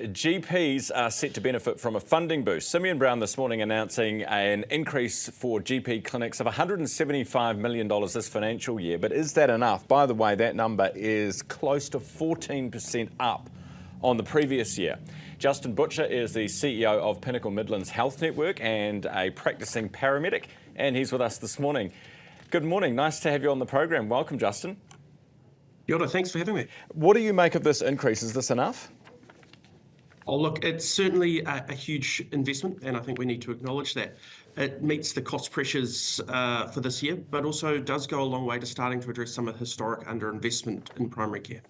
GPs are set to benefit from a funding boost. Simeon Brown this morning announcing an increase for GP clinics of $175 million this financial year. But is that enough? By the way, that number is close to 14% up on the previous year. Justin Butcher is the CEO of Pinnacles Health Network and a practicing paramedic, and he's with us this morning. Good morning. Nice to have you on the program. Welcome, Justin. Kia ora, thanks for having me. What do you make of this increase? Is this enough? Oh, look, it's certainly a huge investment, and I think we need to acknowledge that. It meets the cost pressures for this year, but also does go a long way to starting to address some of the historic underinvestment in primary care.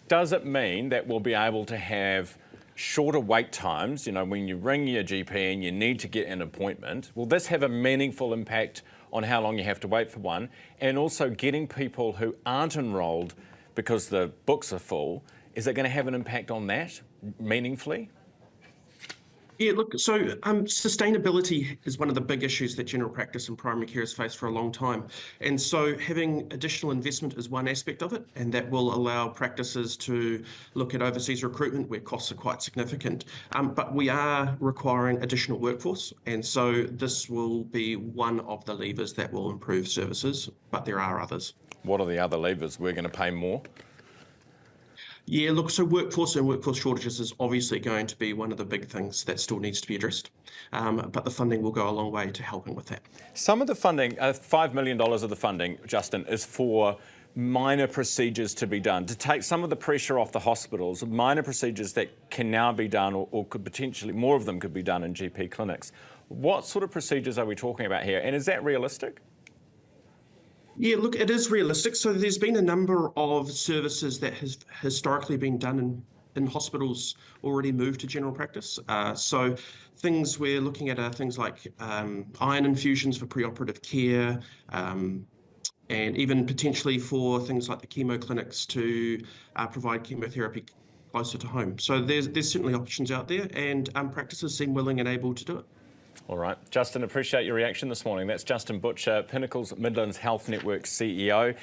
Does it mean that we'll be able to have shorter wait times, when you ring your GP and you need to get an appointment? Will this have a meaningful impact on how long you have to wait for one? And also getting people who aren't enrolled because the books are full, is it going to have an impact on that meaningfully? Yeah, look, so sustainability is one of the big issues that general practice and primary care has faced for a long time. And so having additional investment is one aspect of it, and that will allow practices to look at overseas recruitment where costs are quite significant. But we are requiring additional workforce, and so this will be one of the levers that will improve services, but there are others. What are the other levers? We're going to pay more? Yeah, look, so workforce and workforce shortages is obviously going to be one of the big things that still needs to be addressed. But the funding will go a long way to helping with that. Some of the funding, $5 million of the funding, Justin, is for minor procedures to be done, to take some of the pressure off the hospitals, minor procedures that can now be done or could potentially, more of them could be done in GP clinics. What sort of procedures are we talking about here? And is that realistic? Yeah, look, it is realistic. So there's been a number of services that has historically been done in hospitals already moved to general practice. So things we're looking at are things like iron infusions for preoperative care, and even potentially for things like the chemo clinics to provide chemotherapy closer to home. So there's certainly options out there, and practices seem willing and able to do it. All right. Justin, appreciate your reaction this morning. That's Justin Butcher, Pinnacles Health Network CEO.